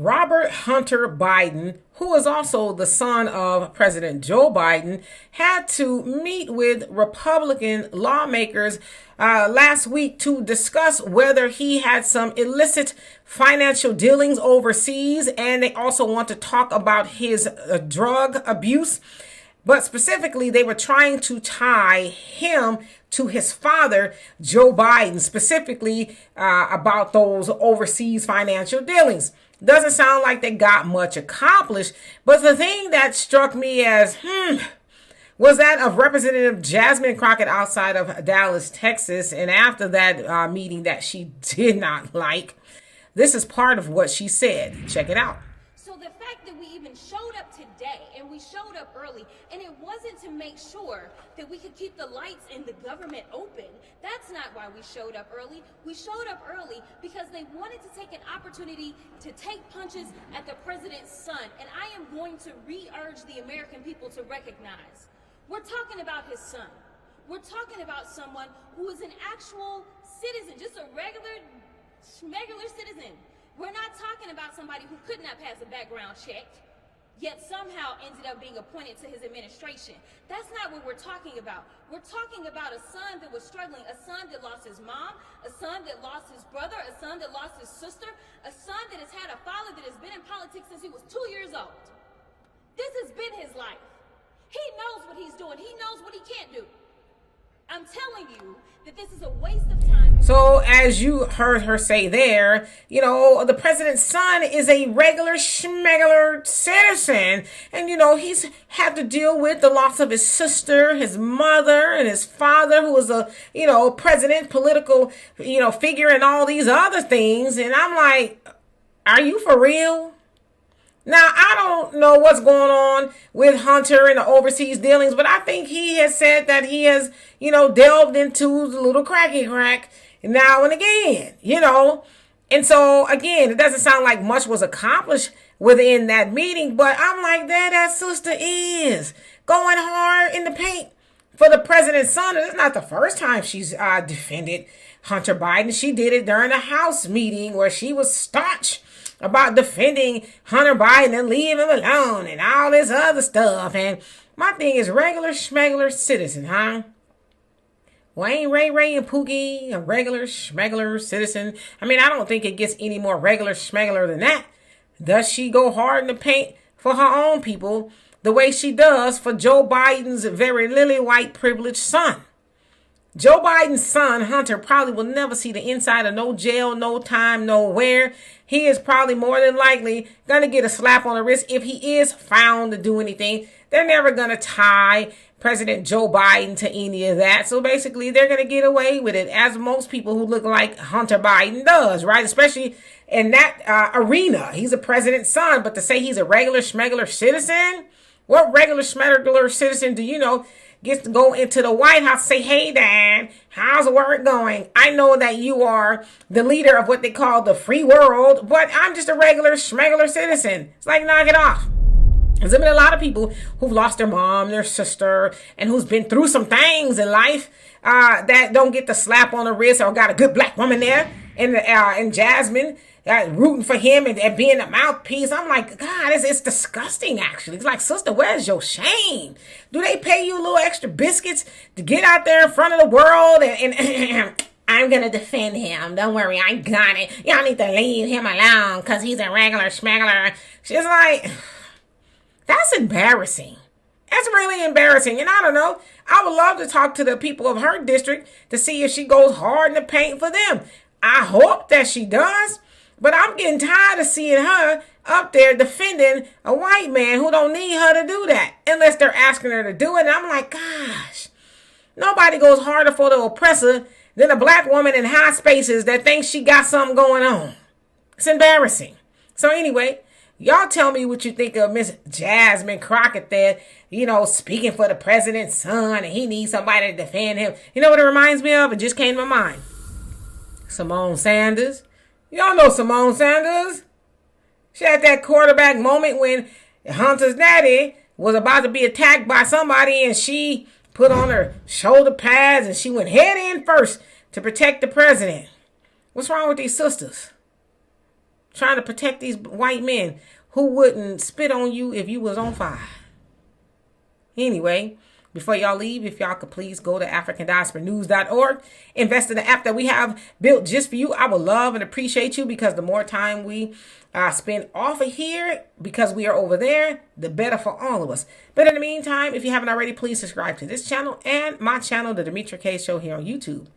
Robert Hunter Biden, who is also the son of President Joe Biden, had to meet with Republican lawmakers last week to discuss whether he had some illicit financial dealings overseas, and they also want to talk about his drug abuse. But specifically, they were trying to tie him to his father, Joe Biden, specifically about those overseas financial dealings. Doesn't sound like they got much accomplished, but the thing that struck me as, was that of Representative Jasmine Crockett outside of Dallas, Texas, and after that meeting that she did not like. This is part of what she said. Check it out. So the fact that we even showed up today, and we showed up early, and it wasn't to make sure that we could keep the lights in the government open. That's not why we showed up early. We showed up early because they wanted to take an opportunity to take punches at the president's son. And I am going to re-urge the American people to recognize, we're talking about his son. We're talking about someone who is an actual citizen, just a regular citizen. We're not talking about somebody who could not pass a background check, yet somehow ended up being appointed to his administration. That's not what we're talking about. We're talking about a son that was struggling, a son that lost his mom, a son that lost his brother, a son that lost his sister, a son that has had a father that has been in politics since he was 2 years old. This has been his life. He knows what he's doing. He knows what he can't do. I'm telling you that this is a waste of time. So as you heard her say there, the president's son is a regular schmegular citizen. And, he's had to deal with the loss of his sister, his mother, and his father, who was a, president, political, figure, and all these other things. And I'm like, are you for real? Now, I don't know what's going on with Hunter and the overseas dealings, but I think he has said that he has, delved into the little cracky crack now and again, And so, again, it doesn't sound like much was accomplished within that meeting, but I'm like, that sister is going hard in the paint for the president's son. And it's not the first time she's defended Hunter Biden. She did it during a House meeting where she was staunch about defending Hunter Biden and leave him alone and all this other stuff. And my thing is regular schmegular citizen, huh? Well, ain't Ray and Pookie a regular schmegular citizen? I mean, I don't think it gets any more regular schmegular than that. Does she go hard in the paint for her own people the way she does for Joe Biden's very lily white privileged son? Joe Biden's son, Hunter, probably will never see the inside of no jail, no time, nowhere. He is probably more than likely going to get a slap on the wrist if he is found to do anything. They're never going to tie President Joe Biden to any of that. So basically, they're going to get away with it, as most people who look like Hunter Biden does, right? Especially in that arena. He's a president's son, but to say he's a regular schmegular citizen? What regular schmegular citizen do you know gets to go into the White House and say, hey, Dad, how's the work going? I know that you are the leader of what they call the free world, but I'm just a regular schmegular citizen. It's like, knock it off. There's been a lot of people who've lost their mom, their sister, and who's been through some things in life that don't get the slap on the wrist or got a good black woman there and Jasmine rooting for him and being a mouthpiece. I'm like, God, it's disgusting, actually. It's like, sister, where's your shame? Do they pay you little extra biscuits to get out there in front of the world and I'm going to defend him. Don't worry, I got it. Y'all need to leave him alone because he's a regular schmegular. She's like, that's embarrassing. That's really embarrassing. And I don't know, I would love to talk to the people of her district to see if she goes hard in the paint for them. I hope that she does. But I'm getting tired of seeing her up there defending a white man who don't need her to do that unless they're asking her to do it. And I'm like, gosh, nobody goes harder for the oppressor than a black woman in high spaces that thinks she got something going on. It's embarrassing. So anyway, y'all tell me what you think of Miss Jasmine Crockett there, speaking for the president's son and he needs somebody to defend him. You know what it reminds me of? It just came to my mind. Simone Sanders. Y'all know Simone Sanders. She had that quarterback moment when Hunter's daddy was about to be attacked by somebody and she put on her shoulder pads and she went head in first to protect the president. What's wrong with these sisters? trying to protect these white men who wouldn't spit on you if you was on fire. Anyway, before y'all leave, if y'all could please go to AfricanDiasporaNews.org, invest in the app that we have built just for you. I would love and appreciate you, because the more time we spend off of here, because we are over there, the better for all of us. But in the meantime, if you haven't already, please subscribe to this channel and my channel, The Demetra Kaye Show, here on YouTube.